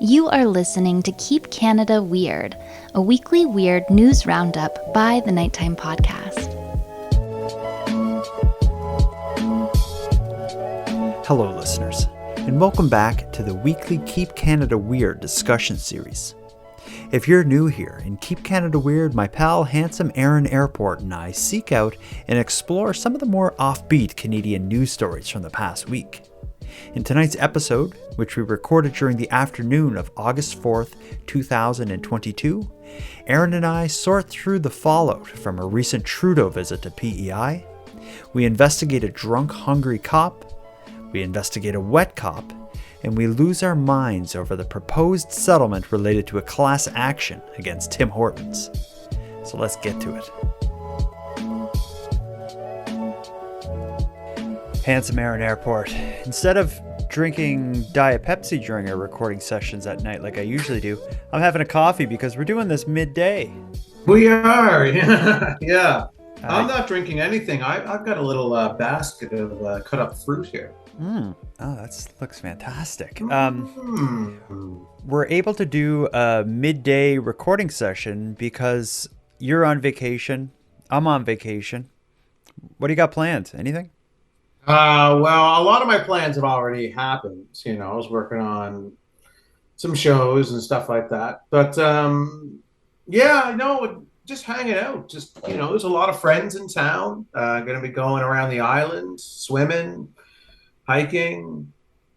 You are listening to Keep Canada Weird, a weekly weird news roundup by the Nighttime Podcast. Hello, listeners, and welcome back to the weekly Keep Canada Weird discussion series. If you're new here, in Keep Canada Weird, my pal handsome Aaron Airport and I seek out and explore some of the more offbeat Canadian news stories from the past week. In tonight's episode, which we recorded during the afternoon of August 4th, 2022, Aaron and I sort through the fallout from a recent Trudeau visit to PEI. We investigate a drunk, hungry cop. We investigate a wet cop. And we lose our minds over the proposed settlement related to a class action against Tim Hortons. So let's get to it. Handsome Aaron Airport. Instead of drinking Diet Pepsi during our recording sessions at night like I usually do, I'm having a coffee because we're doing this midday. We are, yeah. I'm not drinking anything. I've got a little basket of cut up fruit here. Oh, that looks fantastic. We're able to do a midday recording session because you're on vacation. I'm on vacation. What do you got planned? Anything? Well, a lot of my plans have already happened. You know, I was working on some shows and stuff like that. But yeah, no, just hanging out. Just, you know, there's a lot of friends in town. Going to be going around the island, swimming, hiking,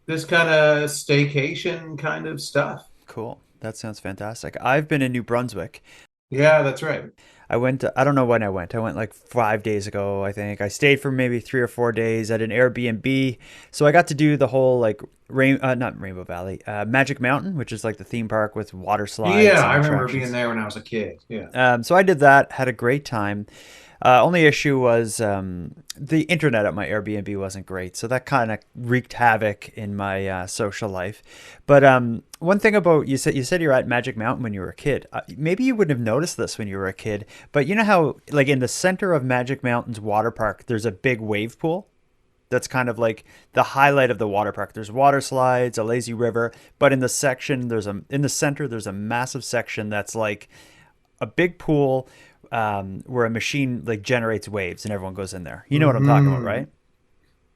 this kind of staycation kind of stuff. Cool. That sounds fantastic. I've been in New Brunswick. Yeah, that's right. I don't know when I went. I went like 5 days ago, I think. I stayed for maybe 3 or 4 days at an Airbnb. So I got to do the whole like, not Rainbow Valley, Magic Mountain, which is like the theme park with water slides. Yeah, I remember being there when I was a kid. Yeah. So I did that, had a great time. Only issue was the internet at my Airbnb wasn't great, so that kind of wreaked havoc in my social life. But one thing about you said you're at Magic Mountain when you were a kid. Maybe you wouldn't have noticed this when you were a kid, but you know how like in the center of Magic Mountain's water park, there's a big wave pool. That's kind of like the highlight of the water park. There's water slides, a lazy river, but in the center there's a massive section that's like a big pool. Where a machine like generates waves and everyone goes in there. You know what I'm talking about, right?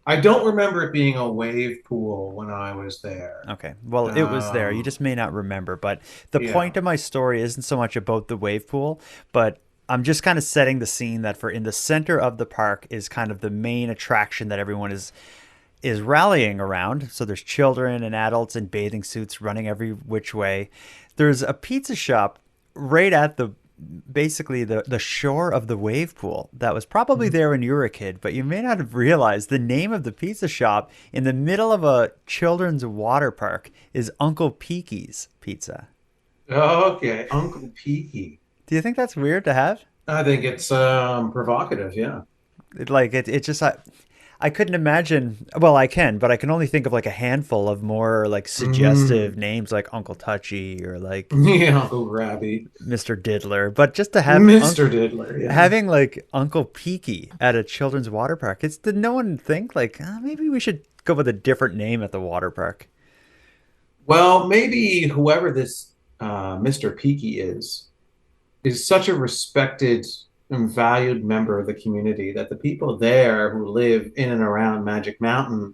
I don't remember it being a wave pool when I was there. Okay. Well, it was there. You just may not remember. But the point of my story isn't so much about the wave pool, but I'm just kind of setting the scene that in the center of the park is kind of the main attraction that everyone is rallying around. So there's children and adults in bathing suits running every which way. There's a pizza shop right at basically the shore of the wave pool that was probably there when you were a kid, but you may not have realized the name of the pizza shop in the middle of a children's water park is Uncle Peaky's Pizza. Okay, Uncle Peaky. Do you think that's weird to have? I think it's provocative, yeah. It just I couldn't imagine. Well, I can, but I can only think of like a handful of more like suggestive names, like Uncle Touchy or like Uncle Grabby, Mr. Diddler. But just to have Mr. Diddler, having like Uncle Peaky at a children's water park, did no one think like maybe we should go with a different name at the water park? Well, maybe whoever this Mr. Peaky is such a respected and valued member of the community that the people there who live in and around Magic Mountain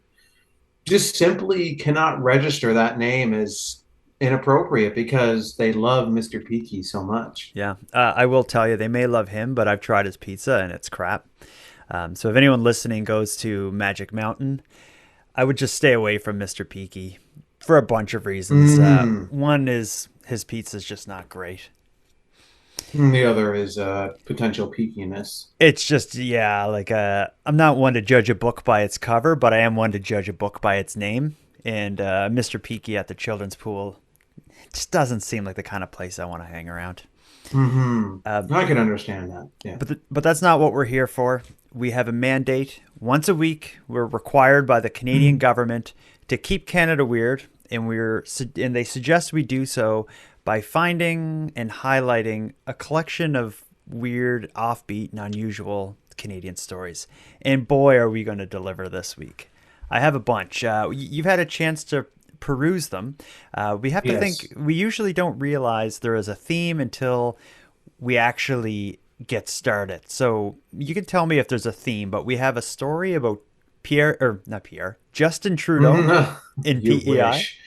just simply cannot register that name as inappropriate because they love Mr. Peaky so much. Yeah, I will tell you, they may love him, but I've tried his pizza and it's crap. So if anyone listening goes to Magic Mountain, I would just stay away from Mr. Peaky for a bunch of reasons. One is his pizza is just not great. The other is potential peakiness. It's just, I'm not one to judge a book by its cover, but I am one to judge a book by its name. And Mr. Peaky at the children's pool just doesn't seem like the kind of place I want to hang around. I can understand that. Yeah. But that's not what we're here for. We have a mandate. Once a week, we're required by the Canadian government to keep Canada weird, and they suggest we do so by finding and highlighting a collection of weird, offbeat, and unusual Canadian stories. And boy, are we going to deliver this week. I have a bunch. You've had a chance to peruse them, we have to Yes. think. We usually don't realize there is a theme until we actually get started. So you can tell me if there's a theme, but we have a story about Justin Trudeau in You PEI. wish.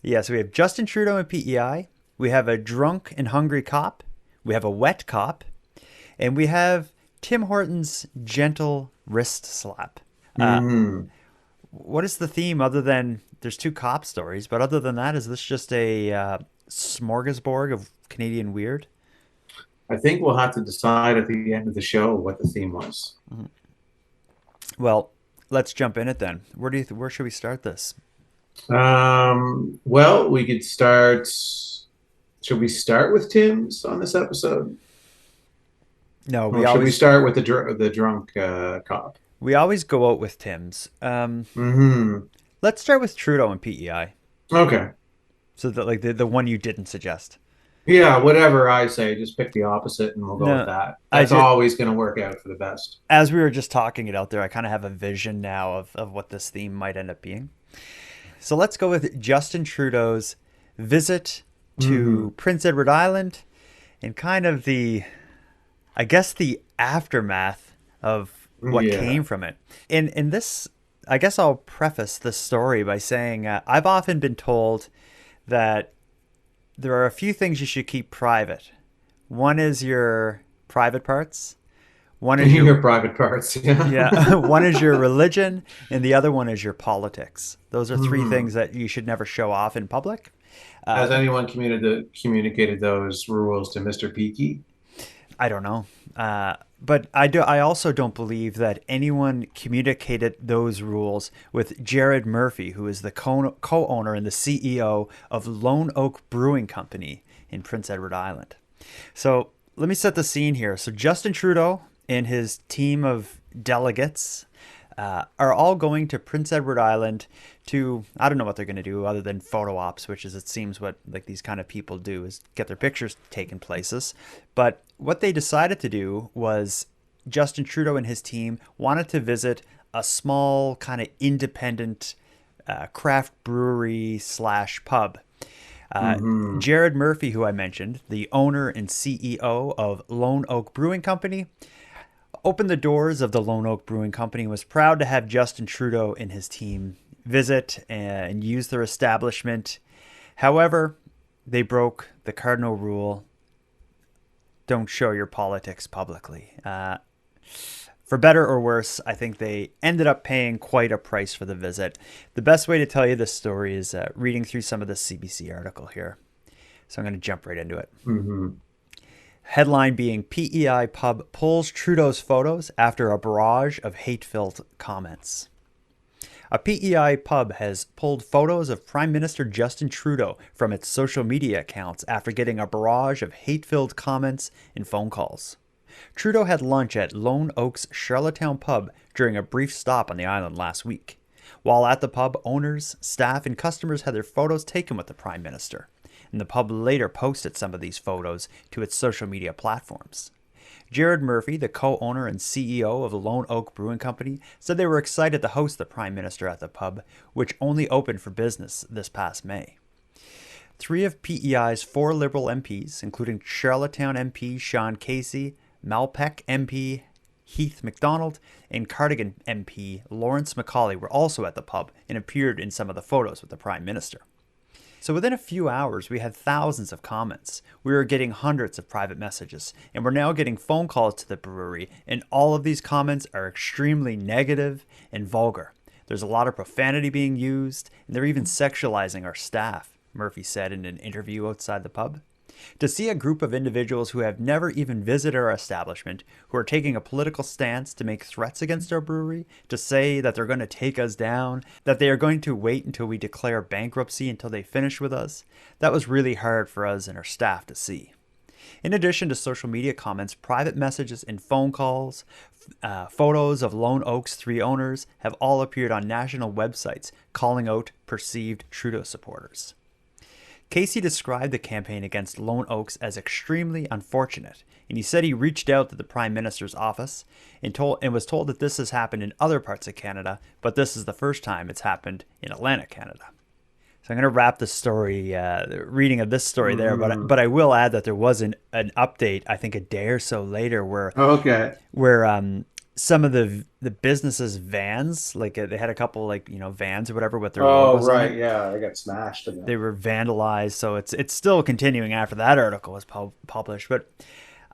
Yes, we have Justin Trudeau in PEI. We have a drunk and hungry cop. We have a wet cop. And we have Tim Horton's gentle wrist slap. Mhm. What is the theme other than there's two cop stories, but other than that, is this just a smorgasbord of Canadian weird? I think we'll have to decide at the end of the show what the theme was. Well, let's jump in it then. Where should we start this? Well, we could start. Should we start with Tim's on this episode? No, Or should we start with the drunk cop? we always go out with Tim's. Hmm. Let's start with Trudeau and PEI. Okay. So that like the one you didn't suggest. Yeah, whatever I say, just pick the opposite and we'll go with No, that. I That's just always going to work out for the best. as we were just talking it out there, I kind of have a vision now of what this theme might end up being. So let's go with Justin Trudeau's visit to Prince Edward Island and kind of I guess the aftermath of what Yeah. came from it. In this, I guess I'll preface this story by saying I've often been told that there are a few things you should keep private. One is your private parts. One is Your private parts. Yeah. yeah, one is your religion, and the other one is your politics. Those are three Mhm. things that you should never show off in public. Has anyone communicated those rules to Mr. Peaky? I don't know. But I also don't believe that anyone communicated those rules with Jared Murphy, who is the co-owner and the CEO of Lone Oak Brewing Company in Prince Edward Island. So let me set the scene here. So Justin Trudeau and his team of delegates are all going to Prince Edward Island to, I don't know what they're going to do other than photo ops, which is, it seems, what like these kind of people do, is get their pictures taken places. But what they decided to do was Justin Trudeau and his team wanted to visit a small kind of independent craft brewery slash pub. Jared Murphy, who I mentioned, the owner and CEO of Lone Oak Brewing Company, opened the doors of the Lone Oak Brewing Company and was proud to have Justin Trudeau and his team visit and use their establishment. However, they broke the cardinal rule: don't show your politics publicly. For better or worse, I think they ended up paying quite a price for the visit. The best way to tell you this story is reading through some of the CBC article here. So I'm going to jump right into it. Mm-hmm. Headline being PEI pub pulls Trudeau's photos after a barrage of hate-filled comments. A PEI pub has pulled photos of Prime Minister Justin Trudeau from its social media accounts after getting a barrage of hate-filled comments and phone calls. Trudeau had lunch at Lone Oak's Charlottetown pub during a brief stop on the island last week. While at the pub, owners, staff, and customers had their photos taken with the Prime Minister, and the pub later posted some of these photos to its social media platforms. Jared Murphy, the co-owner and CEO of the Lone Oak Brewing Company, said they were excited to host the Prime Minister at the pub, which only opened for business this past May. 3 of PEI's 4 Liberal MPs, including Charlottetown MP Sean Casey, Malpeque MP Heath MacDonald, and Cardigan MP Lawrence Macaulay, were also at the pub and appeared in some of the photos with the Prime Minister. So within a few hours, we had thousands of comments. We were getting hundreds of private messages, and we're now getting phone calls to the brewery, and all of these comments are extremely negative and vulgar. There's a lot of profanity being used, and they're even sexualizing our staff, Murphy said in an interview outside the pub. To see a group of individuals who have never even visited our establishment, who are taking a political stance to make threats against our brewery, to say that they're going to take us down, that they are going to wait until we declare bankruptcy until they finish with us, that was really hard for us and our staff to see. In addition to social media comments, private messages and phone calls, photos of Lone Oak's 3 owners have all appeared on national websites calling out perceived Trudeau supporters. Casey described the campaign against Lone Oaks as extremely unfortunate, and he said he reached out to the Prime Minister's office and was told that this has happened in other parts of Canada, but this is the first time it's happened in Atlantic Canada. So I'm going to wrap the story, the reading of this story there, Mm. but I will add that there was an update, I think a day or so later, Okay. where some of the businesses vans, like they had a couple like vans or whatever with their Oh, logos on right. it. Yeah, they got smashed a They bit. were vandalized, so it's still continuing after that article was published. But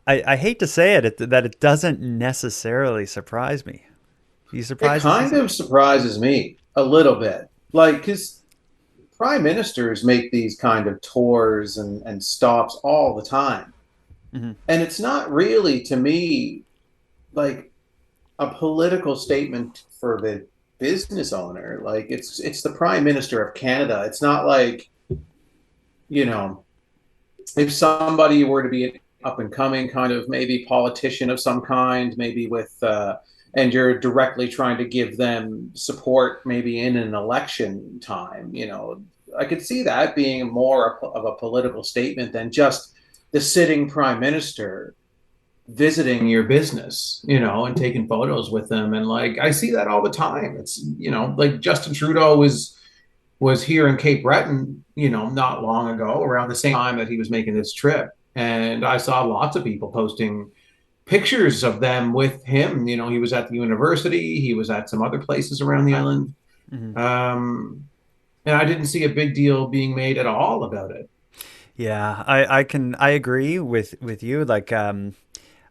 I hate to say that it doesn't necessarily surprise me. Are you It surprised to see kind something? of surprises me a little bit. Like, because prime ministers make these kind of tours and stops all the time. Mm-hmm. And it's not really, to me, like a political statement for the business owner. Like it's the prime minister of Canada. It's not like, you know, if somebody were to be an up and coming kind of maybe politician of some kind, maybe with and you're directly trying to give them support maybe in an election time, I could see that being more of a political statement than just the sitting prime minister visiting your business, and taking photos with them. And like I see that all the time. It's like Justin Trudeau was here in Cape Breton, not long ago, around the same time that he was making this trip. And I saw lots of people posting pictures of them with him. He was at the university, he was at some other places around the island. Mm-hmm. Um, and I didn't see a big deal being made at all about it. Yeah, I agree with you. Like,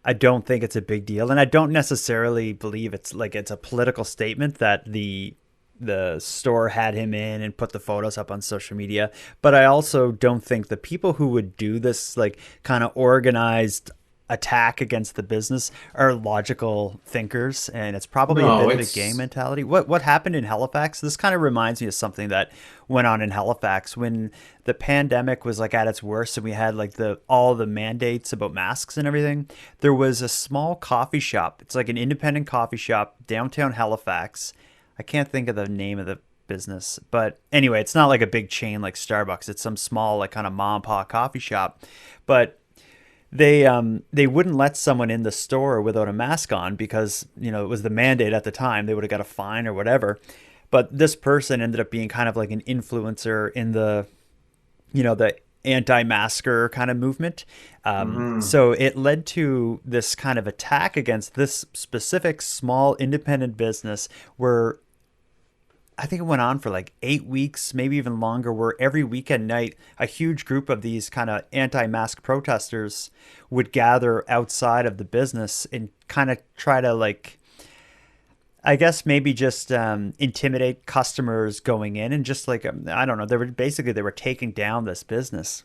I don't think it's a big deal, and I don't necessarily believe it's a political statement that the store had him in and put the photos up on social media. But I also don't think the people who would do this like kind of organized attack against the business are logical thinkers, and it's probably a No, bit of a gang it's mentality. What happened in Halifax, this kind of reminds me of something that went on in Halifax when the pandemic was like at its worst and we had like the all the mandates about masks and everything. There was a small coffee shop, it's like an independent coffee shop downtown Halifax. I can't think of the name of the business, but anyway, it's not like a big chain like Starbucks. It's some small like kind of mom and pop coffee shop, but they wouldn't let someone in the store without a mask on because it was the mandate at the time. They would have got a fine or whatever. But this person ended up being kind of like an influencer in the anti-masker kind of movement. mhm. So it led to this kind of attack against this specific small independent business where I think it went on for like 8 weeks, maybe even longer, where every weekend night, a huge group of these kind of anti mask protesters would gather outside of the business and kind of try to, like, I guess maybe just intimidate customers going in and just like, I don't know, they were taking down this business.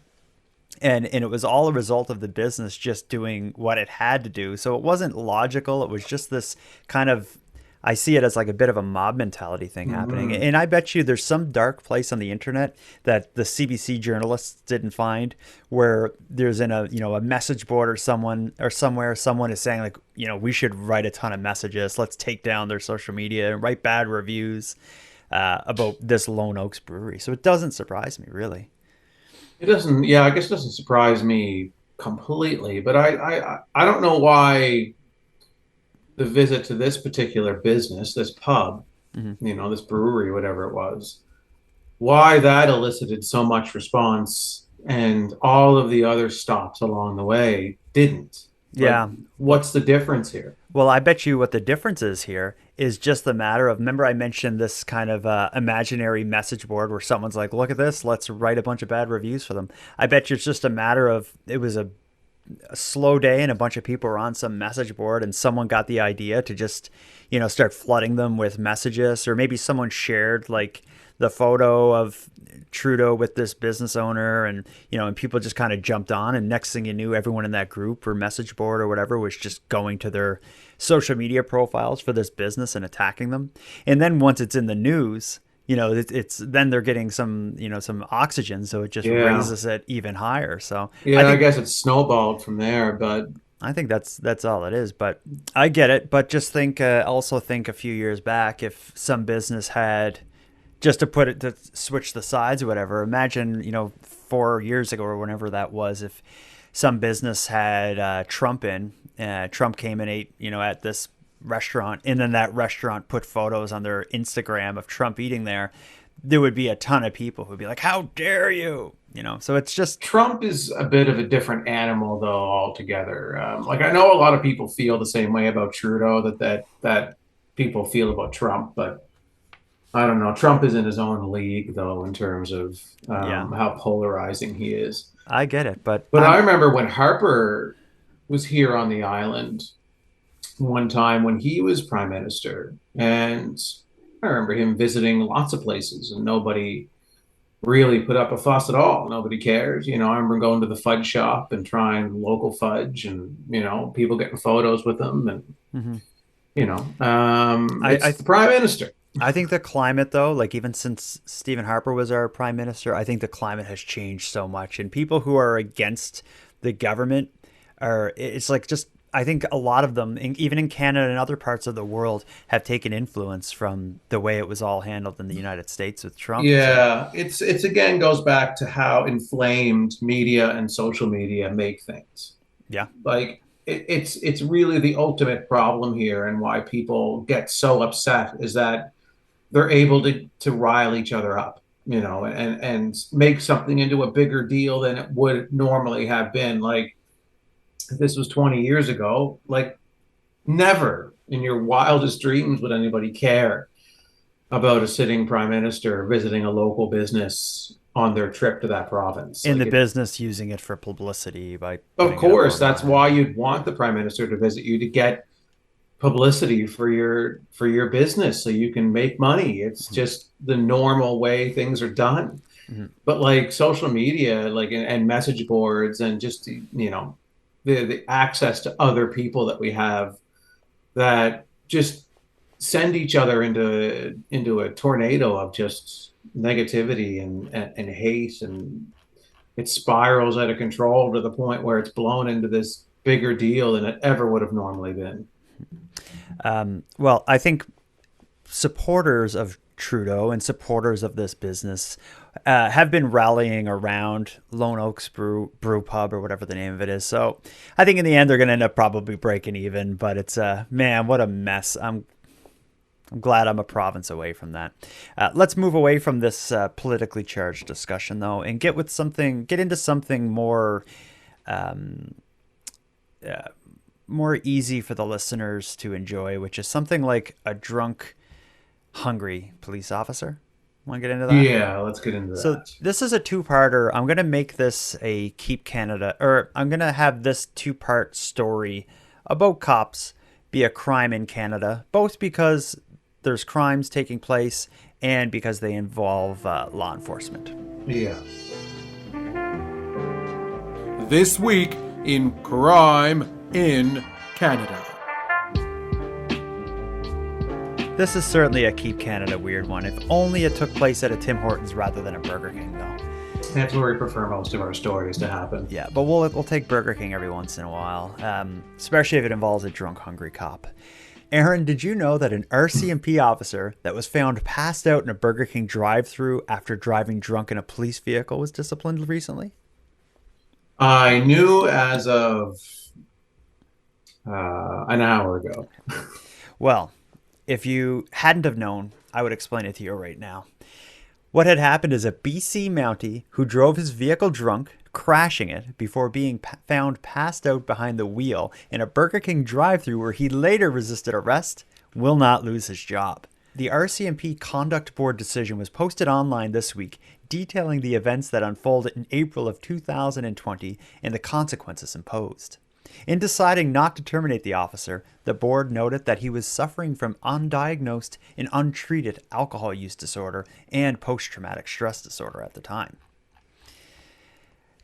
And it was all a result of the business just doing what it had to do. So it wasn't logical. It was just this kind of, I see it as like a bit of a mob mentality thing happening. Mhm. And I bet you there's some dark place on the internet that the CBC journalists didn't find where there's in a message board or someone or somewhere someone is saying like, we should write a ton of messages. Let's take down their social media and write bad reviews about this Lone Oaks brewery. So it doesn't surprise me really. It doesn't, yeah, I guess it doesn't surprise me completely, but I don't know why the visit to this particular business, this pub, Hmm. this brewery, whatever it was, why that elicited so much response and all of the other stops along the way didn't. Like, Yeah. Well, what's the difference here? Well, I bet you what the difference is here is just the matter of, remember I mentioned this kind of imaginary message board where someone's like, look at this, let's write a bunch of bad reviews for them. I bet you it's just a matter of it was a slow day and a bunch of people were on some message board and someone got the idea to just start flooding them with messages, or maybe someone shared like the photo of Trudeau with this business owner, and people just kind of jumped on, and next thing you knew, everyone in that group or message board or whatever was just going to their social media profiles for this business and attacking them. And then once it's in the news, it's then they're getting some oxygen, so it just Yeah. raises it even higher. So I Yeah, I think guess it's snowballed from there, but I think that's all it is. But I get it. But just think, also think a few years back, if some business had, just to put it to switch the sides or whatever. Imagine 4 years ago or whenever that was, if some business had Trump in, Trump came and ate at this restaurant, and then that restaurant put photos on their Instagram of Trump eating there. there would be a ton of people who would be like, how dare you? You know, so it's just Trump is a bit of a different animal, though, altogether. Like I know a lot of people feel the same way about Trudeau that people feel about Trump, but I don't know. Trump is in his own league, though, in terms of yeah, how polarizing he is. I get it, but But I remember when Harper was here on the island one time when he was prime minister, and I remember him visiting lots of places, and nobody really put up a fuss at all. Nobody cared. You know, I remember going to the fudge shop and trying local fudge, and people getting photos with them, and Mhm. it's I the prime minister. I think the climate, though, like even since Stephen Harper was our prime minister, I think the climate has changed so much. And people who are against the government it's like just, I think a lot of them, even in Canada and other parts of the world, have taken influence from the way it was all handled in the United States with Trump. So, Yeah, it's again goes back to how inflamed media and social media make things. yeah. Like it's really the ultimate problem here, and why people get so upset is that they're able to rile each other up, and make something into a bigger deal than it would normally have been. Like if this was 20 years ago, like never in your wildest dreams would anybody care about a sitting prime minister visiting a local business on their trip to that province. In Like the it, business, using it for publicity by of putting it up course, that's why online. you'd want the prime minister to visit you, to get publicity for your business so you can make money. It's Mhm. just the normal way things are done. Mhm. But like social media, like and message boards, and just the access to other people that we have, that just send each other into a tornado of just negativity and hate, and it spirals out of control to the point where it's blown into this bigger deal than it ever would have normally been. Well, I think supporters of Trudeau and supporters of this business have been rallying around Lone Oaks Brew Pub, or whatever the name of it is. So I think in the end they're going to end up probably breaking even. But it's man, what a mess. I'm glad I'm a province away from that. Let's move away from this politically charged discussion, though, and get into something more easy for the listeners to enjoy, which is something like a drunk, hungry police officer. Want to get into that? Yeah, let's get into So that. this is a two-parter. I'm going to make this a Keep Canada, or I'm going to have this two-part story about cops be a crime in Canada, both because there's crimes taking place and because they involve law enforcement. Yeah. This week in Crime in Canada. This is certainly a Keep Canada weird one, if only it took place at a Tim Hortons rather than a Burger King, though. That's where we prefer most of our stories to happen. Yeah, but we'll take Burger King every once in a while, especially if it involves a drunk, hungry cop. Aaron, did you know that an RCMP officer that was found passed out in a Burger King drive-thru after driving drunk in a police vehicle was disciplined recently? I knew as of an hour ago. Well, if you hadn't have known, I would explain it to you right now. What had happened is a BC Mountie who drove his vehicle drunk, crashing it before being found passed out behind the wheel in a Burger King drive-thru where he later resisted arrest, will not lose his job. The RCMP Conduct Board decision was posted online this week, detailing the events that unfolded in April of 2020 and the consequences imposed. In deciding not to terminate the officer, the board noted that he was suffering from undiagnosed and untreated alcohol use disorder and post-traumatic stress disorder at the time.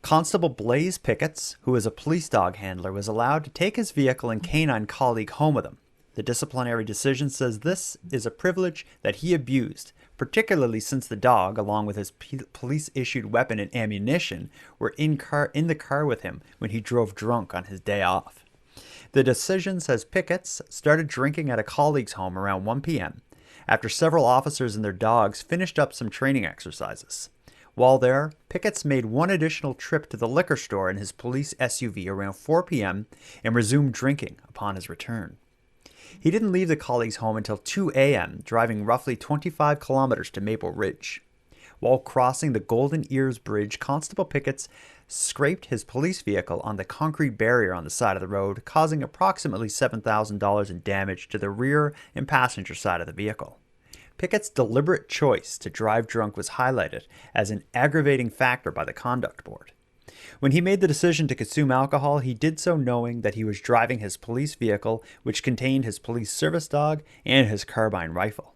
Constable Blaze Picketts, who is a police dog handler, was allowed to take his vehicle and canine colleague home with him. The disciplinary decision says this is a privilege that he abused, particularly since the dog, along with his police-issued weapon and ammunition, were in the car with him when he drove drunk on his day off. The decision says Picketts started drinking at a colleague's home around 1 p.m. after several officers and their dogs finished up some training exercises. While there, Picketts made one additional trip to the liquor store in his police SUV around 4 p.m. and resumed drinking upon his return. He didn't leave the colleague's home until 2 a.m., driving roughly 25 kilometers to Maple Ridge. While crossing the Golden Ears Bridge, Constable Pickett scraped his police vehicle on the concrete barrier on the side of the road, causing approximately $7,000 in damage to the rear and passenger side of the vehicle. Pickett's deliberate choice to drive drunk was highlighted as an aggravating factor by the Conduct Board. When he made the decision to consume alcohol, he did so knowing that he was driving his police vehicle, which contained his police service dog and his carbine rifle.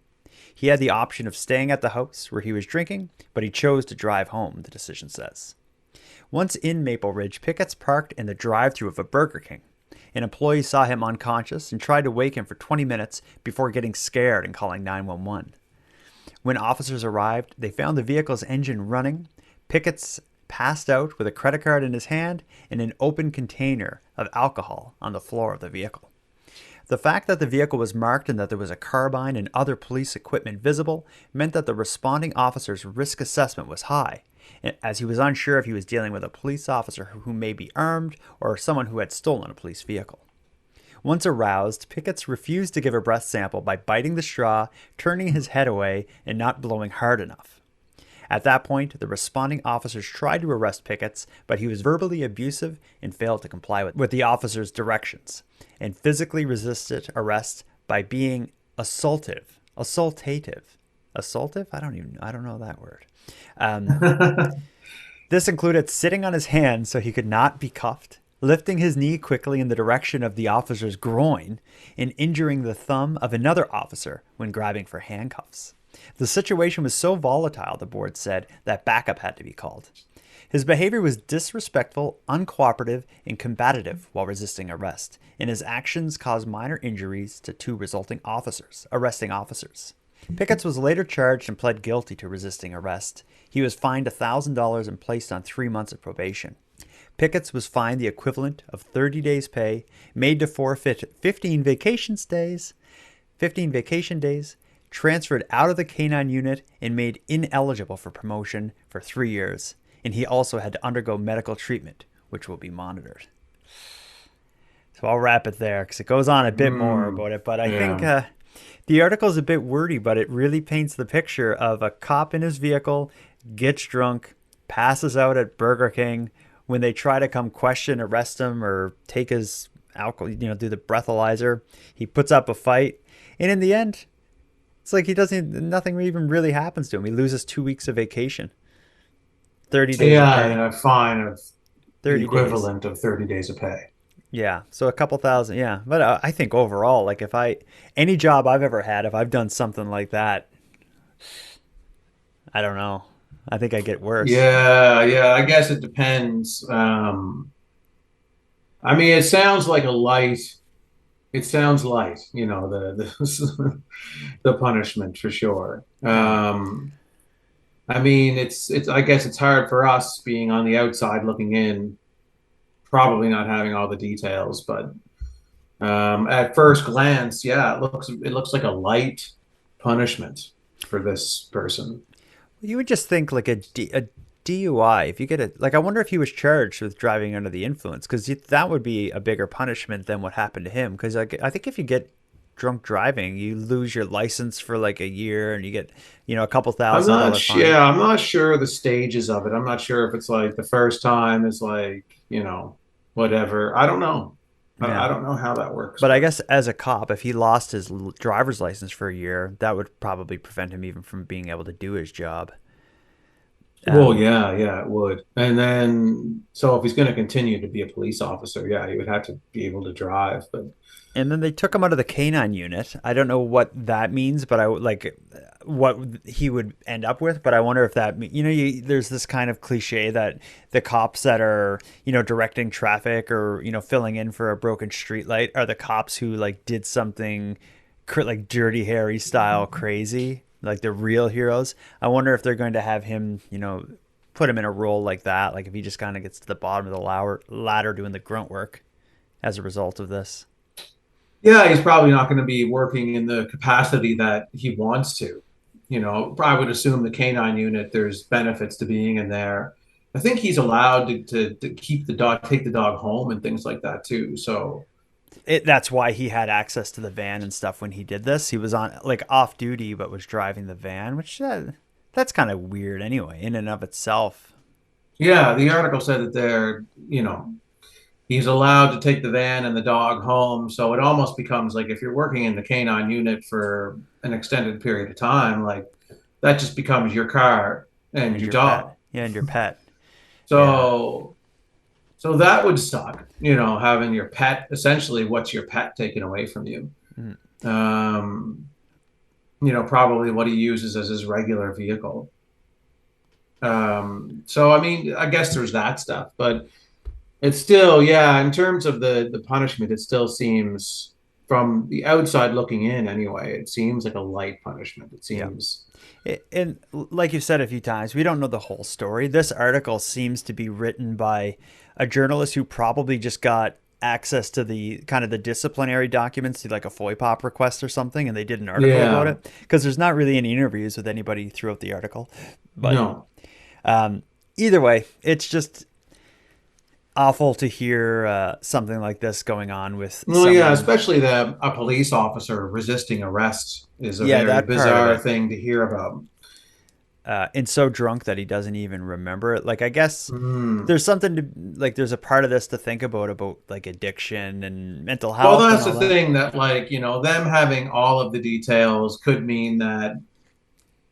He had the option of staying at the house where he was drinking, but he chose to drive home, the decision says. Once in Maple Ridge, Pickett parked in the drive-thru of a Burger King. An employee saw him unconscious and tried to wake him for 20 minutes before getting scared and calling 911. When officers arrived, they found the vehicle's engine running. Pickett's passed out with a credit card in his hand and an open container of alcohol on the floor of the vehicle. The fact that the vehicle was marked and that there was a carbine and other police equipment visible meant that the responding officer's risk assessment was high, as he was unsure if he was dealing with a police officer who may be armed or someone who had stolen a police vehicle. Once aroused, Pickett refused to give a breath sample by biting the straw, turning his head away, and not blowing hard enough. At that point, the responding officers tried to arrest Pickett, but he was verbally abusive and failed to comply with the officers' directions, and physically resisted arrest by being assaultative. Assaultive? I don't know that word. This included sitting on his hands so he could not be cuffed, lifting his knee quickly in the direction of the officer's groin, and injuring the thumb of another officer when grabbing for handcuffs. The situation was so volatile, the board said, that backup had to be called. His behavior was disrespectful, uncooperative, and combative while resisting arrest, and his actions caused minor injuries to two arresting officers. Pickett was later charged and pled guilty to resisting arrest. He was fined $1,000 and placed on 3 months of probation. Pickett was fined the equivalent of 30 days' pay, made to forfeit 15 vacation days, transferred out of the canine unit, and made ineligible for promotion for 3 years. And he also had to undergo medical treatment, which will be monitored. So I'll wrap it there because it goes on a bit more about it. But I think the article is a bit wordy, but it really paints the picture of a cop in his vehicle, gets drunk, passes out at Burger King. When they try to come arrest him, or take his alcohol, do the breathalyzer, he puts up a fight. And in the end, it's like nothing even really happens to him. He loses 2 weeks of vacation. 30 days of pay. And a fine of 30 the equivalent of 30 days of pay. Yeah, so a couple thousand, yeah. But I think overall, like any job I've ever had, if I've done something like that, I don't know. I think I get worse. Yeah, I guess it depends. I mean, it sounds like it sounds light, the the punishment for sure. I mean, I guess it's hard for us being on the outside looking in, probably not having all the details, but at first glance, yeah, it looks like a light punishment for this person. You would just think like a DUI, if you get I wonder if he was charged with driving under the influence, because that would be a bigger punishment than what happened to him. Because I think if you get drunk driving, you lose your license for like a year and you get, a couple $1,000 fine. Yeah, I'm not sure the stages of it. I'm not sure if it's like the first time is like, whatever. I don't know. Yeah. I don't know how that works. But I guess as a cop, if he lost his driver's license for a year, that would probably prevent him even from being able to do his job. Well, yeah, it would. And then, so if he's going to continue to be a police officer, yeah, he would have to be able to drive. And then they took him out of the canine unit. I don't know what that means, but what he would end up with. But I wonder if that, there's this kind of cliche that the cops that are, directing traffic or, filling in for a broken streetlight are the cops who did something like Dirty Harry style crazy, like the real heroes. I wonder if they're going to have him, put him in a role like that. Like if he just kind of gets to the bottom of the ladder doing the grunt work as a result of this. Yeah, he's probably not going to be working in the capacity that he wants to. I would assume the canine unit, there's benefits to being in there. I think he's allowed to keep take the dog home and things like that too. So that's why he had access to the van and stuff when he did this. He was on off duty, but was driving the van, which That's kind of weird anyway, in and of itself. Yeah, the article said that he's allowed to take the van and the dog home. So it almost becomes like if you're working in the canine unit for an extended period of time, like that just becomes your car and And your your pet. dog. Yeah, and your pet. Yeah. So so that would suck, having your pet, essentially what's your pet taken away from you. Mm. Um, probably what he uses as his regular vehicle. So I mean, I guess there's that stuff, but it's still, yeah, in terms of the punishment, it still seems from the outside looking in anyway, it seems like a light punishment. It Yeah. seems And like you've said a few times, we don't know the whole story. This article seems to be written by a journalist who probably just got access to the kind of the disciplinary documents, like a FOIPOP request or something, and they did an article about yeah, it. Because there's not really any interviews with anybody throughout the article. But no. either way, it's just awful to hear something like this going on with Well, yeah, someone. especially a police officer resisting arrest is a Yeah, very that part of bizarre it. thing to hear about. And so drunk that he doesn't even remember it. Like, I guess Mm. there's something to like. There's a part of this to think about like addiction and mental Well, health and that's the all that. thing that, like, them having all of the details could mean that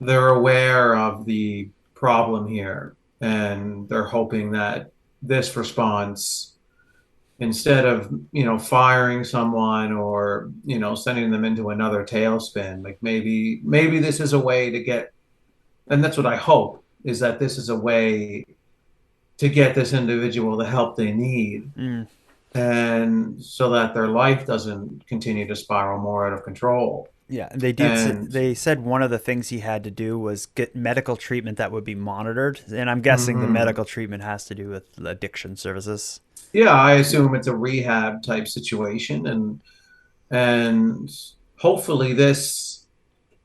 they're aware of the problem here and they're hoping that this response, instead of, firing someone or, sending them into another tailspin, like maybe this is a way to get, and that's what I hope, is that this is a way to get this individual the help they need Mm, and so that their life doesn't continue to spiral more out of control. yeah, they did. And They said one of the things he had to do was get medical treatment that would be monitored, and I'm guessing the mhm. medical treatment has to do with addiction services. Yeah, I assume it's a rehab type situation, and hopefully this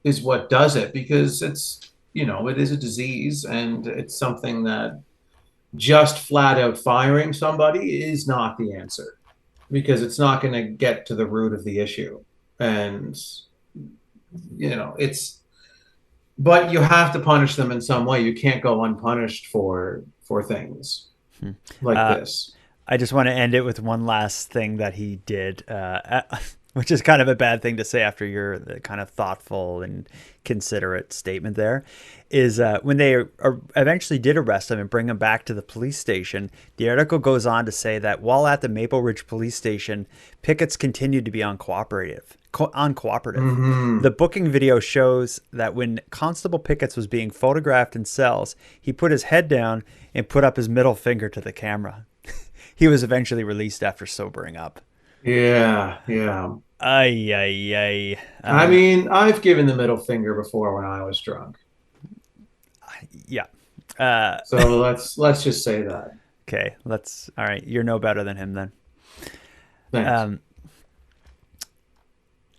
is what does it, because it is a disease and it's something that just flat out firing somebody is not the answer, because it's not going to get to the root of the issue. And it's, but you have to punish them in some way. You can't go unpunished for things Hmm. like Uh, this. I just want to end it with one last thing that he did, which is kind of a bad thing to say after your kind of thoughtful and considerate statement there, is when they eventually did arrest him and bring him back to the police station, the article goes on to say that while at the Maple Ridge police station, pickets continued to be uncooperative. Hmm. The booking video shows that when Constable Pickets was being photographed in cells, he put his head down and put up his middle finger to the camera. He was eventually released after sobering up. Yeah, yeah. Ay, ay, ay. I mean, I've given the middle finger before when I was drunk. Yeah. Uh, So let's just say that. okay, all right. You're no better than him then. Thanks. Um,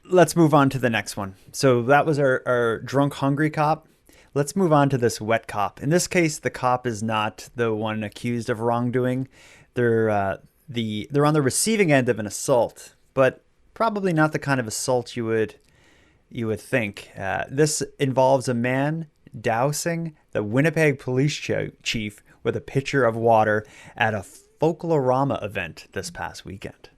let's move on to the next one. So that was our drunk, hungry cop. Let's move on to this wet cop. In this case, the cop is not the one accused of wrongdoing. They're on the receiving end of an assault, but probably not the kind of assault you would think. This involves a man dousing the Winnipeg police chief with a pitcher of water at a folklorama event this past weekend.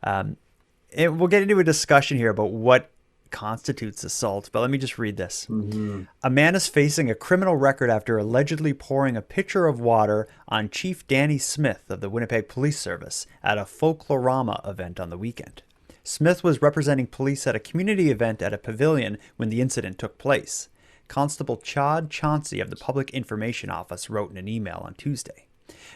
We'll get into a discussion here about what constitutes assault, but let me just read this. Hmm. A man is facing a criminal record after allegedly pouring a pitcher of water on Chief Danny Smith of the Winnipeg Police Service at a folklorama event on the weekend. Smith was representing police at a community event at a pavilion when the incident took place. Constable Chad Chauncey of the Public Information Office wrote in an email on Tuesday.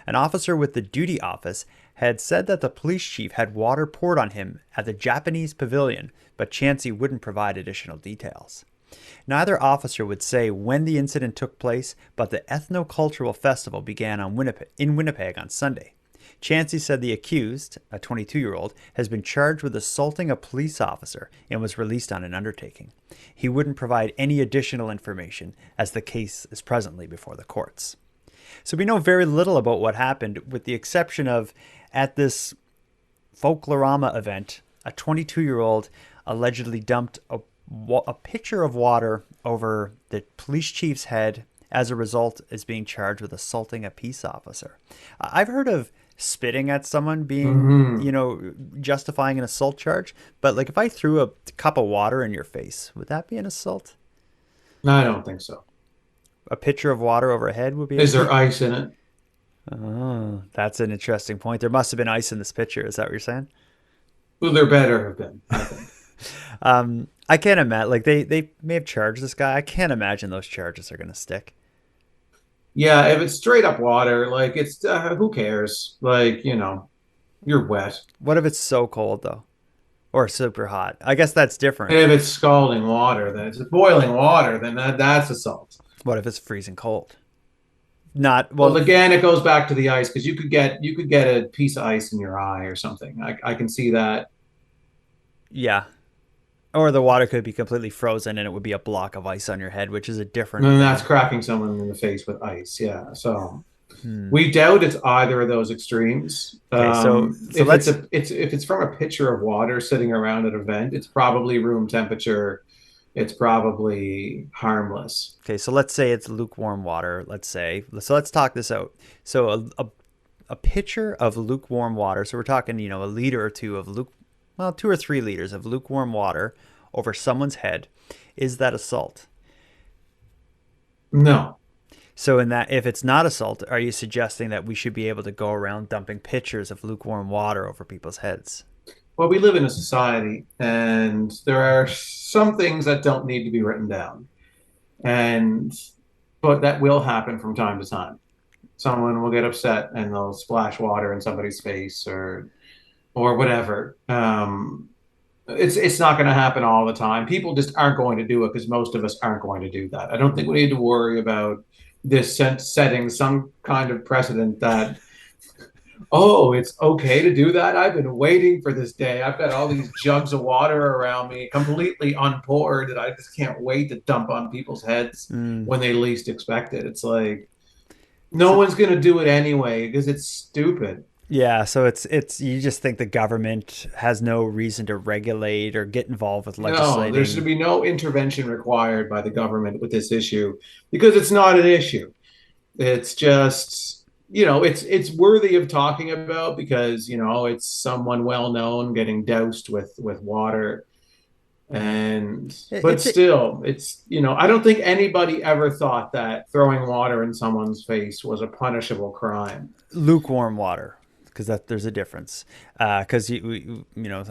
An officer with the duty office had said that the police chief had water poured on him at the Japanese pavilion, but Chauncey wouldn't provide additional details. Neither officer would say when the incident took place, but the ethnocultural festival began in Winnipeg on Sunday. Chauncey said the accused, a 22-year-old, has been charged with assaulting a police officer and was released on an undertaking. He wouldn't provide any additional information as the case is presently before the courts. So we know very little about what happened, with the exception of at this folklorama event, a 22-year-old allegedly dumped a a pitcher of water over the police chief's head as a result is being charged with assaulting a peace officer. I've heard of spitting at someone being, justifying an assault charge. But like if I threw a cup of water in your face, would that be an assault? No, I don't think so. A pitcher of water overhead would be. Is there ice in it? Oh, that's an interesting point. There must have been ice in this pitcher. Is that what you're saying? Well, there better have been, I think. I can't imagine. Like they may have charged this guy. I can't imagine those charges are going to stick. Yeah, if it's straight up water, like it's who cares? Like, you're wet. What if it's so cold though, or super hot? I guess that's different. If it's scalding water, then it's boiling water, then that's assault. What if it's freezing cold? Not well. Again, it goes back to the ice because you could get a piece of ice in your eye or something. I can see that. Yeah. Or the water could be completely frozen and it would be a block of ice on your head, which is a different. And that's cracking someone in the face with ice. Yeah. So we doubt it's either of those extremes. Okay, so if it's from a pitcher of water sitting around at a vent, it's probably room temperature. It's probably harmless. Okay, so let's say it's lukewarm water. So let's talk this out. So a pitcher of lukewarm water. So we're talking, a liter or two of 2 or 3 liters of lukewarm water over someone's head. Is that assault? No. So if it's not assault, are you suggesting that we should be able to go around dumping pitchers of lukewarm water over people's heads? Well, we live in a society and there are some things that don't need to be written down. But that will happen from time to time. Someone will get upset and they'll splash water in somebody's face or whatever. It's not going to happen all the time. People just aren't going to do it because most of us aren't going to do that. I don't think we need to worry about this setting some kind of precedent that, oh, it's okay to do that. I've been waiting for this day. I've got all these jugs of water around me, completely unpoured, that I just can't wait to dump on people's heads when they least expect it. It's like no one's going to do it anyway because it's stupid. Yeah, so it's you just think the government has no reason to regulate or get involved with legislating. No, there should be no intervention required by the government with this issue because it's not an issue. It's just, it's worthy of talking about because, it's someone well known getting doused with water. But still, I don't think anybody ever thought that throwing water in someone's face was a punishable crime. Lukewarm water. Because there's a difference. Because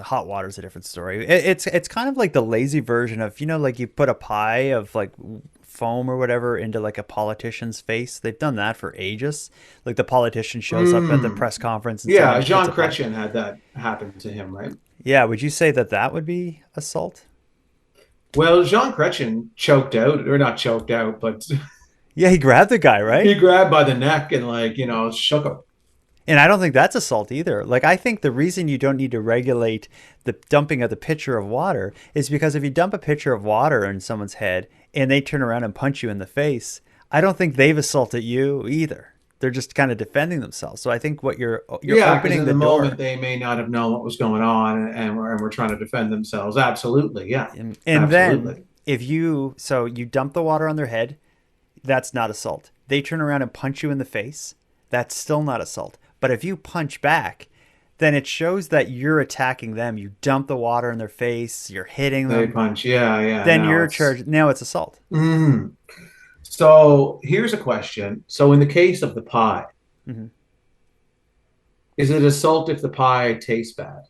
hot water is a different story. It's kind of like the lazy version of like you put a pie of like foam or whatever into like a politician's face. They've done that for ages. Like the politician shows up at the press conference. And yeah, Jean Chrétien had that happen to him, right? Yeah, would you say that would be assault? Well, Jean Chrétien choked out, or not choked out, but yeah, he grabbed the guy, right? He grabbed by the neck and shook him. And I don't think that's assault either. Like, I think the reason you don't need to regulate the dumping of the pitcher of water is because if you dump a pitcher of water in someone's head and they turn around and punch you in the face, I don't think they've assaulted you either. They're just kind of defending themselves. So I think what you're opening the door. Moment they may not have known what was going on and were trying to defend themselves. Absolutely, yeah. And then if you dump the water on their head, that's not assault. They turn around and punch you in the face, that's still not assault. But if you punch back, then it shows that you're attacking them. You dump the water in their face. You're hitting them. They punch. Yeah. Then you're charged. Now it's assault. Mm-hmm. So here's a question. So in the case of the pie, is it assault if the pie tastes bad?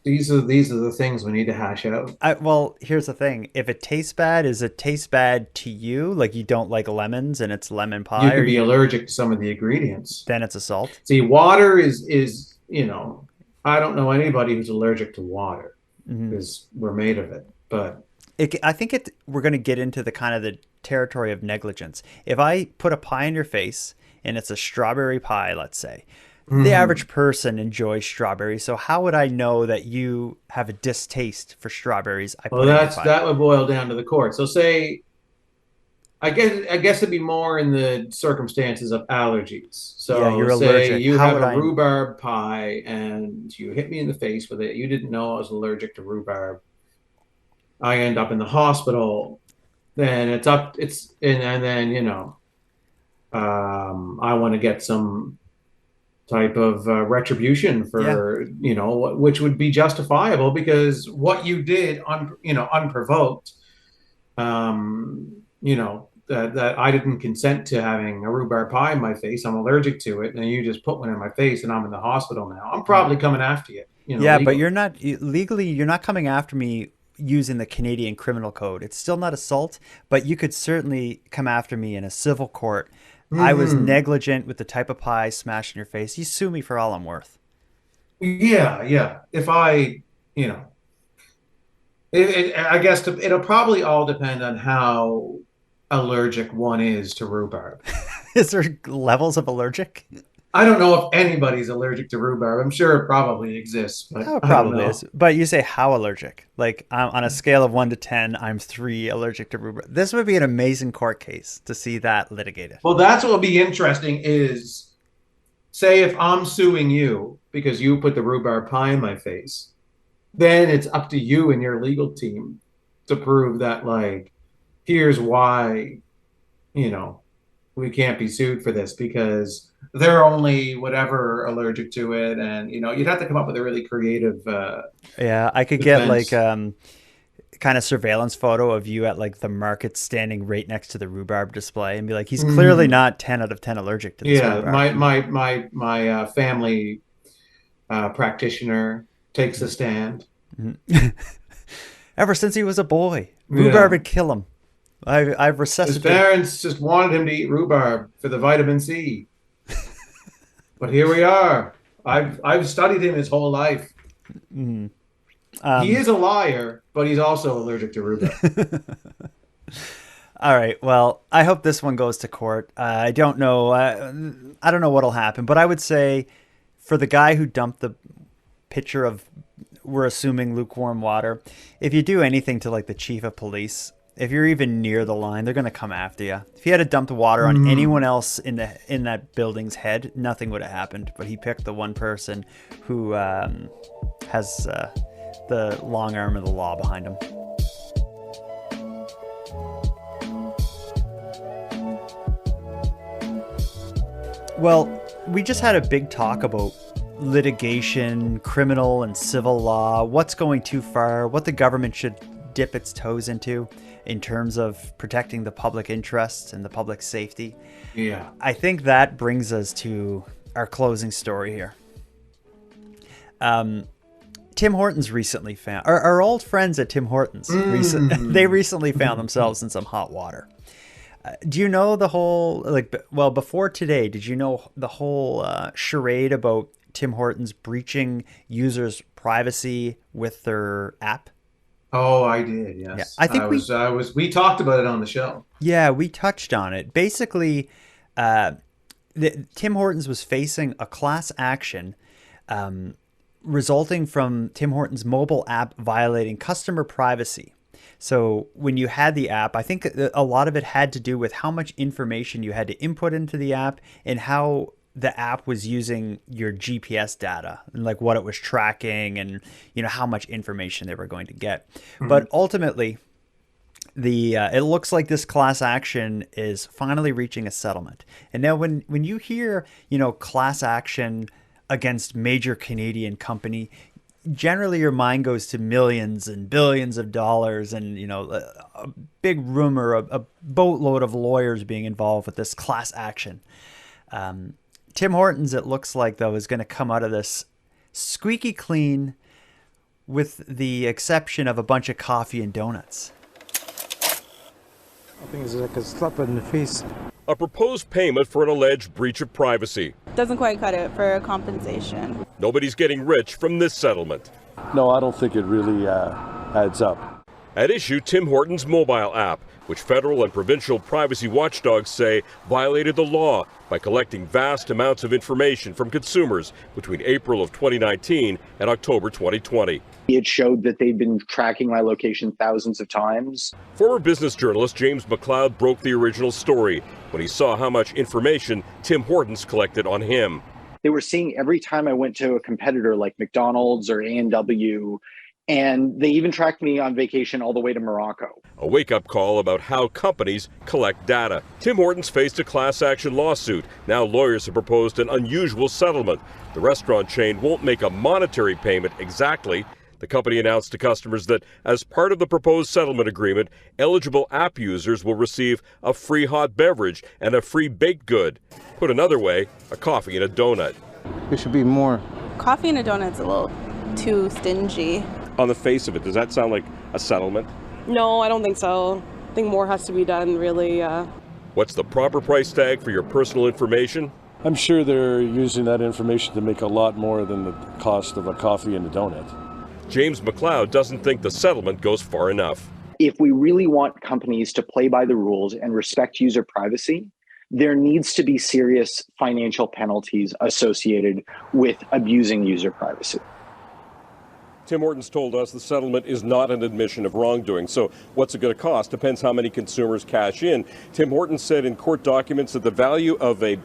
These are the things we need to hash out. Well, here's the thing. If it tastes bad, is it taste bad to you? Like you don't like lemons and it's lemon pie? You could be allergic to some of the ingredients. Then it's assault. See, water is I don't know anybody who's allergic to water because we're made of it. But I think we're going to get into the kind of the territory of negligence. If I put a pie in your face and it's a strawberry pie, let's say, the average person enjoys strawberries. So how would I know that you have a distaste for strawberries? That would boil down to the court. So say I guess it'd be more in the circumstances of allergies. Yeah, So you're say allergic. you How have would a I? rhubarb pie and you hit me in the face with it. You didn't know I was allergic to rhubarb. I end up in the hospital. Then and then I want to get some type of retribution Yeah. for which would be justifiable because what you did unprovoked, that I didn't consent to having a rhubarb pie in my face. I'm allergic to it, and you just put one in my face, and I'm in the hospital now. I'm probably coming after you, Yeah, but legally. legally, you're not coming after me using the Canadian Criminal Code. It's still not assault, but you could certainly come after me in a civil court. I was Hmm. negligent with the type of pie smashed in your face. You sue me for all I'm worth. Yeah, yeah. If I, you know, I guess it'll probably all depend on how allergic one is to rhubarb. Is there levels of allergic? I don't know if anybody's allergic to rhubarb. I'm sure it probably exists, but Oh, it I don't probably is. know. But you say how allergic? Like on a scale of 1 to 10, I'm 3 allergic to rhubarb. This would be an amazing court case to see that litigated. Well, that's what will be interesting is say if I'm suing you because you put the rhubarb pie in my face, then it's up to you and your legal team to prove that, like, here's why, you know, we can't be sued for this because they're only whatever allergic to it. And, you'd have to come up with a really creative Yeah, I could get like defense. kind of surveillance photo of you at like the market standing right next to the rhubarb display and be like, he's clearly Mhm. not 10 out of 10 allergic to this Yeah, rhubarb. my family practitioner takes a stand. Ever since he was a boy, rhubarb Yeah. would kill him. I've His resuscitated. parents just wanted him to eat rhubarb for the vitamin C. But here we are. I've studied him his whole life. He Um, is a liar, but he's also allergic to rhubarb. all right. Well, I hope this one goes to court. I don't know. I don't know what'll happen, but I would say for the guy who dumped the pitcher of, we're assuming, lukewarm water, if you do anything to like the chief of police, if you're even near the line, they're gonna come after you. If he had dumped water on anyone Mhm. else in that building's head, nothing would have happened. But he picked the one person who has the long arm of the law behind him. Well, we just had a big talk about litigation, criminal and civil law, what's going too far, what the government should dip its toes into in terms of protecting the public interests and the public safety. Yeah. I think that brings us to our closing story here. Tim Hortons recently found, our old friends at Tim Hortons, they recently found themselves in some hot water. Do you know the whole, before today, did you know the whole charade about Tim Hortons breaching users' privacy with their app? Oh, I did. Yeah, Yes, I think We talked about it on the show. we touched on it. Basically, Tim Hortons was facing a class action resulting from Tim Hortons' mobile app violating customer privacy. So when you had the app, I think a lot of it had to do with how much information you had to input into the app and how the app was using your GPS data and like what it was tracking and how much information they were going to get. But ultimately, it looks like this class action is finally reaching a settlement. And now when you hear class action against major Canadian company, generally your mind goes to millions and billions of dollars and a big rumor, a boatload of lawyers being involved with this class action. Tim Hortons, it looks like, though, is going to come out of this squeaky clean with the exception of a bunch of coffee and donuts. I think it's like a slap in the face. A proposed payment for an alleged breach of privacy. Doesn't quite cut it for compensation. Nobody's getting rich from this settlement. No, I don't think it really adds up. At issue, Tim Hortons' mobile app, which federal and provincial privacy watchdogs say violated the law by collecting vast amounts of information from consumers between April of 2019 and October 2020. It showed that they'd been tracking my location thousands of times. Former business journalist James McLeod broke the original story when he saw how much information Tim Hortons collected on him. They were seeing every time I went to a competitor like McDonald's or A&W, and they even tracked me on vacation all the way to Morocco. A wake-up call about how companies collect data. Tim Hortons faced a class action lawsuit. Now lawyers have proposed an unusual settlement. The restaurant chain won't make a monetary payment exactly. The company announced to customers that as part of the proposed settlement agreement, eligible app users will receive a free hot beverage and a free baked good. Put another way, a coffee and a donut. There should be more. Coffee and a donut's a little too stingy. On the face of it, does that sound like a settlement? No, I don't think so. I think more has to be done, really. What's the proper price tag for your personal information? I'm sure they're using that information to make a lot more than the cost of a coffee and a donut. James McLeod doesn't think the settlement goes far enough. If we really want companies to play by the rules and respect user privacy, there needs to be serious financial penalties associated with abusing user privacy. Tim Hortons told us the settlement is not an admission of wrongdoing. So what's it going to cost? Depends how many consumers cash in. Tim Hortons said in court documents that the value of a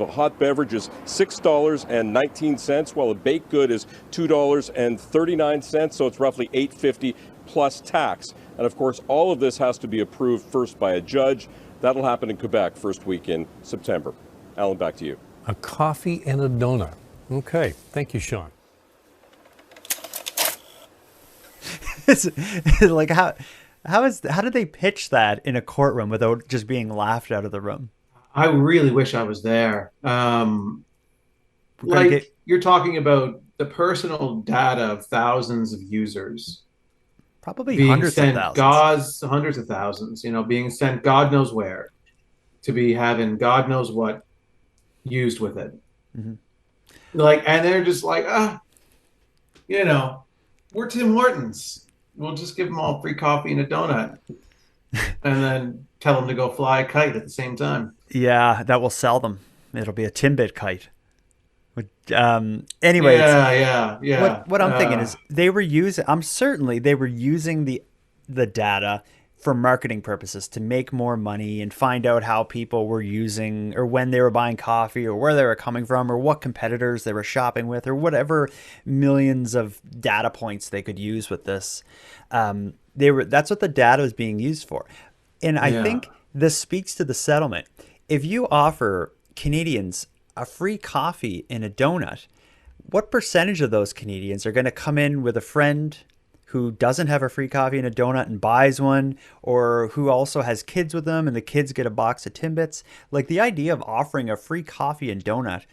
hot beverage is $6.19, while a baked good is $2.39. So it's roughly $8.50 plus tax. And of course, all of this has to be approved first by a judge. That'll happen in Quebec first week in September. Alan, back to you. A coffee and a donut. Okay. Thank you, Sean. It's like how did they pitch that in a courtroom without just being laughed out of the room? I really wish I was there. You're talking about the personal data of thousands of users, probably being hundreds sent of thousands, hundreds of thousands. Being sent God knows where, to be having God knows what used with it. Mm-hmm. And they're just like, we're Tim Hortons. We'll just give them all free coffee and a donut, and then tell them to go fly a kite at the same time. Yeah, that will sell them. It'll be a Timbit kite. Anyway, yeah. What I'm thinking is they were using the data for marketing purposes to make more money and find out how people were using or when they were buying coffee or where they were coming from or what competitors they were shopping with or whatever millions of data points they could use with this. That's what the data was being used for. And I think this speaks to the settlement. If you offer Canadians a free coffee and a donut, what percentage of those Canadians are going to come in with a friend who doesn't have a free coffee and a donut and buys one, or who also has kids with them and the kids get a box of Timbits? Like the idea of offering a free coffee and donut,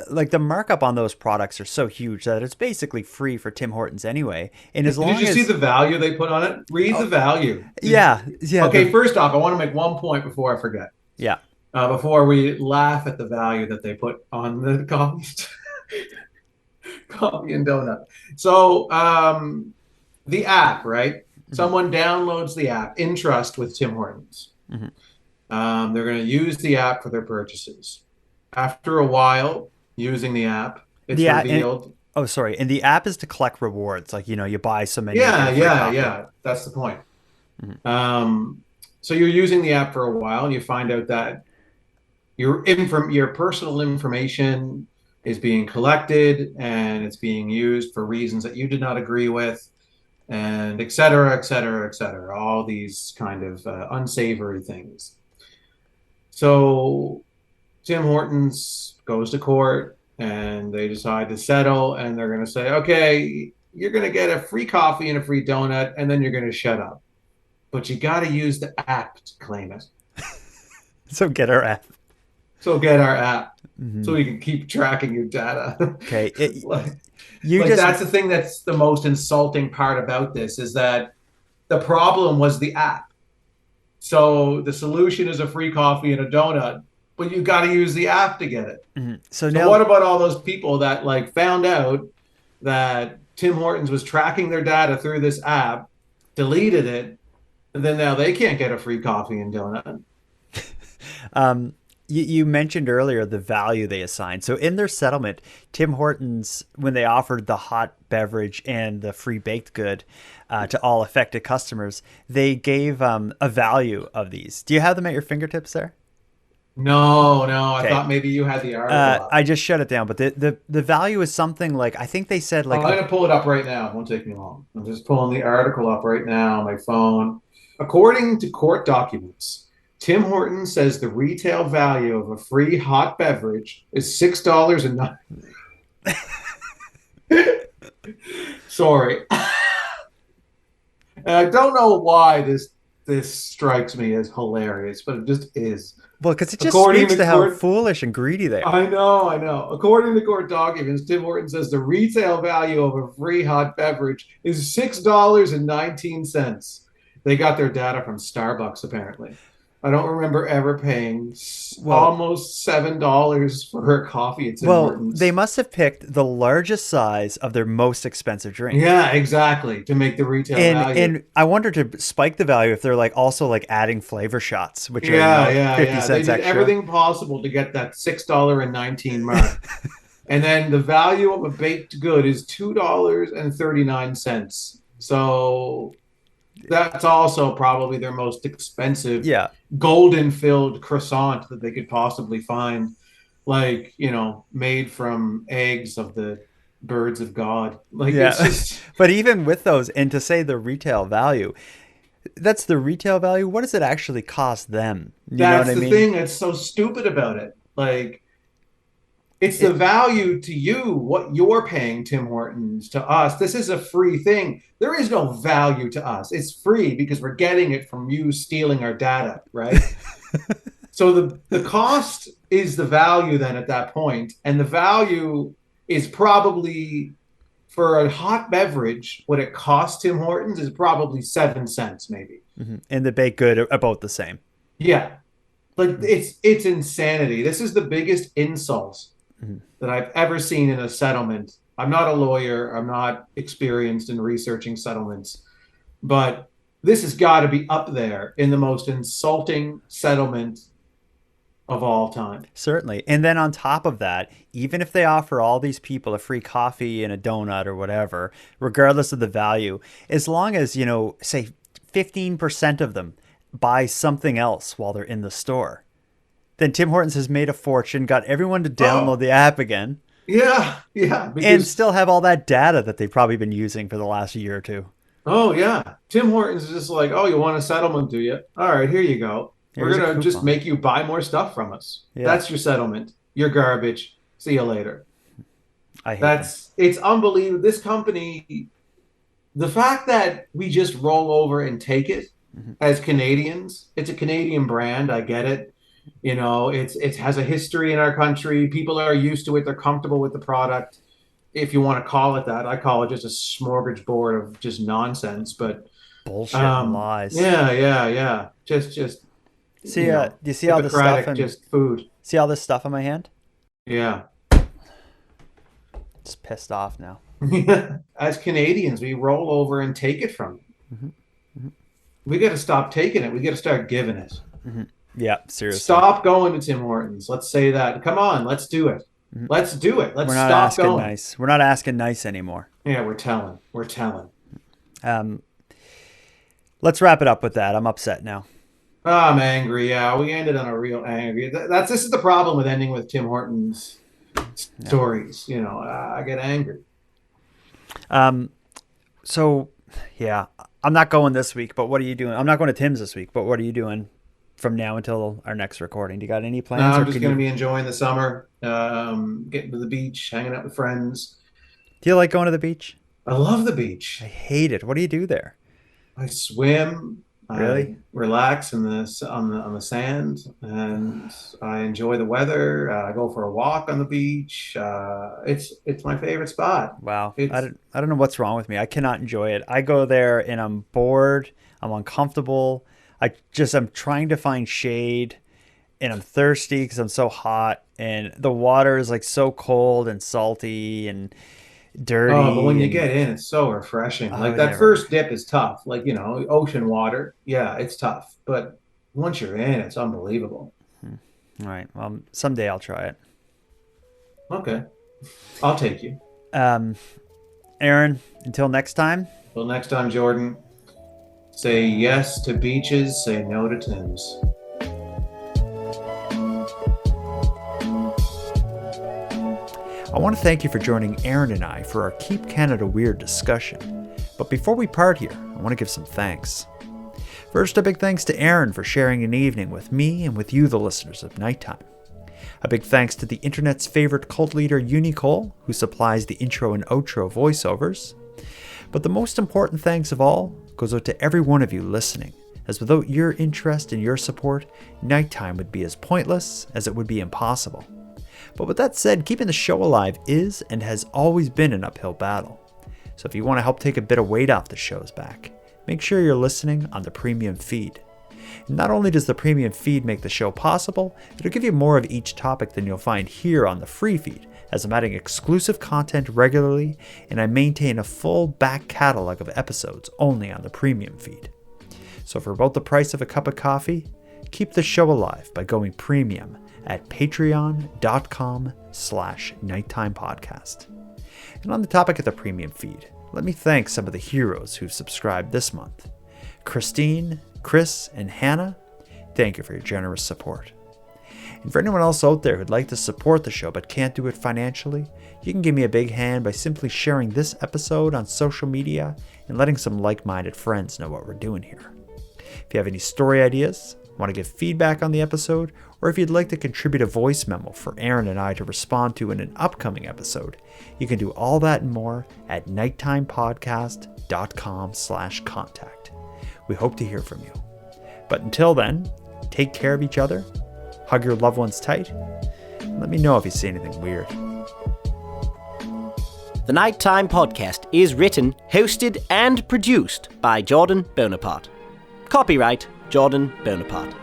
like the markup on those products are so huge that it's basically free for Tim Hortons anyway. And as long as did you see the value they put on it? Read the value. Yeah. Okay, first off, I want to make one point before I forget. Yeah. Before we laugh at the value that they put on the coffee and donut. So the app, right? Mm-hmm. Someone downloads the app in trust with Tim Hortons. Mm-hmm. They're going to use the app for their purchases. After a while using the app, it's revealed. And the app is to collect rewards. Like, you buy so many. Yeah. That's the point. Mm-hmm. So you're using the app for a while and you find out that your personal information is being collected and it's being used for reasons that you did not agree with, and et cetera, et cetera, et cetera. All these kind of unsavory things. So Tim Hortons goes to court and they decide to settle, and they're going to say, okay, you're going to get a free coffee and a free donut, and then you're going to shut up. But you got to use the app to claim it. So get our app. Mm-hmm. So we can keep tracking your data. Okay. That's the thing that's the most insulting part about this, is that the problem was the app. So the solution is a free coffee and a donut, but you got to use the app to get it. Mm-hmm. So what about all those people that found out that Tim Hortons was tracking their data through this app deleted it, and then now they can't get a free coffee and donut. You mentioned earlier the value they assigned. So in their settlement, Tim Hortons, when they offered the hot beverage and the free baked good to all affected customers, they gave a value of these. Do you have them at your fingertips there? No, I Okay. thought maybe you had the article up. I just shut it down, but the value is something like, I think they said like, I'm going to pull it up right now. It won't take me long. I'm just pulling the article up right now on my phone. According to court documents, Tim Hortons says the retail value of a free hot beverage is $6.09. Sorry. And I don't know why this strikes me as hilarious, but it just is. well, because it just According speaks to to how court- foolish and greedy they are. I know. According to court documents, Tim Hortons says the retail value of a free hot beverage is $6.19. They got their data from Starbucks, apparently. I don't remember ever paying almost $7 for a coffee at Tim Hortons. They must have picked the largest size of their most expensive drink. Yeah, exactly, to make the retail value. And I wonder, to spike the value, if they're like also like adding flavor shots, which are 50 cents They did extra. everything possible to get that $6.19 mark. And then the value of a baked good is $2.39. So that's also probably their most expensive golden filled croissant that they could possibly find, like, made from eggs of the birds of God. Like, it's just... But even with those, and to say the retail value, that's the retail value. What does it actually cost them? You know what I mean? That's the thing that's so stupid about it. Like, it's the value to you, what you're paying Tim Hortons. To us, this is a free thing. There is no value to us. It's free because we're getting it from you stealing our data, right? So the cost is the value then at that point. And the value is probably, for a hot beverage, what it costs Tim Hortons is probably 7 cents maybe. Mm-hmm. And the baked good are about the same. Yeah. Like, it's insanity. This is the biggest insult that I've ever seen in a settlement. I'm not a lawyer. I'm not experienced in researching settlements, but this has got to be up there in the most insulting settlement of all time. Certainly. And then on top of that, even if they offer all these people a free coffee and a donut or whatever, regardless of the value, as long as, say 15% of them buy something else while they're in the store, then Tim Hortons has made a fortune, got everyone to download the app again. Yeah. And still have all that data that they've probably been using for the last year or two. Oh, yeah. Tim Hortons is just like, oh, you want a settlement, do you? All right, here you go. We're going to just make you buy more stuff from us. Yeah. That's your settlement. You're garbage. See you later. It's unbelievable. This company, the fact that we just roll over and take it as Canadians, it's a Canadian brand. I get it. It has a history in our country. People are used to it. They're comfortable with the product, if you want to call it that. I call it just a smorgasbord of just nonsense, but bullshit and lies. Yeah. Just see. Do you see all this stuff? Just food. See all this stuff on my hand? Yeah. Just pissed off now. As Canadians, we roll over and take it from them. We got to stop taking it. We got to start giving it. Yeah, seriously. Stop going to Tim Hortons. Let's say that. Come on, let's do it. Let's do it. Let's stop going. Nice. We're not asking nice anymore. Yeah, we're telling. Let's wrap it up with that. I'm upset now. I'm angry. Yeah, we ended on a real angry. This is the problem with ending with Tim Hortons stories. I get angry. So, yeah, I'm not going this week, but what are you doing? I'm not going to Tim's this week, but what are you doing from now until our next recording? Do you got any plans? No, I'm just going to be enjoying the summer, getting to the beach, hanging out with friends. Do you like going to the beach? I love the beach. I hate it. What do you do there? I swim. Really? I relax on the sand, and I enjoy the weather. I go for a walk on the beach. It's my favorite spot. Wow. I don't know what's wrong with me. I cannot enjoy it. I go there and I'm bored. I'm uncomfortable. I'm trying to find shade, and I'm thirsty because I'm so hot, and the water is like so cold and salty, and dirty. Oh, but when you get in, it's so refreshing. Like that first dip is tough. Like, ocean water. Yeah, it's tough. But once you're in, it's unbelievable. All right. Well, someday I'll try it. Okay. I'll take you. Aaron, until next time. Until next time, Jordan. Say yes to beaches, say no to Tims. I want to thank you for joining Aaron and I for our Keep Canada Weird discussion. But before we part here, I want to give some thanks. First, a big thanks to Aaron for sharing an evening with me and with you, the listeners of Nighttime. A big thanks to the internet's favorite cult leader, Unicole, who supplies the intro and outro voiceovers. But the most important thanks of all goes out to every one of you listening, as without your interest and your support, Nighttime would be as pointless as it would be impossible. But with that said, keeping the show alive is and has always been an uphill battle. So if you want to help take a bit of weight off the show's back, make sure you're listening on the premium feed. And not only does the premium feed make the show possible, it'll give you more of each topic than you'll find here on the free feed, as I'm adding exclusive content regularly, and I maintain a full back catalog of episodes only on the premium feed. So for about the price of a cup of coffee, keep the show alive by going premium at patreon.com/nighttimepodcast. And on the topic of the premium feed, let me thank some of the heroes who've subscribed this month. Christine, Chris, and Hannah, thank you for your generous support. And for anyone else out there who'd like to support the show but can't do it financially, you can give me a big hand by simply sharing this episode on social media and letting some like-minded friends know what we're doing here. If you have any story ideas, want to give feedback on the episode, or if you'd like to contribute a voice memo for Aaron and I to respond to in an upcoming episode, you can do all that and more at nighttimepodcast.com/contact. We hope to hear from you. But until then, take care of each other, hug your loved ones tight, and let me know if you see anything weird. The Nighttime Podcast is written, hosted, and produced by Jordan Bonaparte. Copyright Jordan Bonaparte.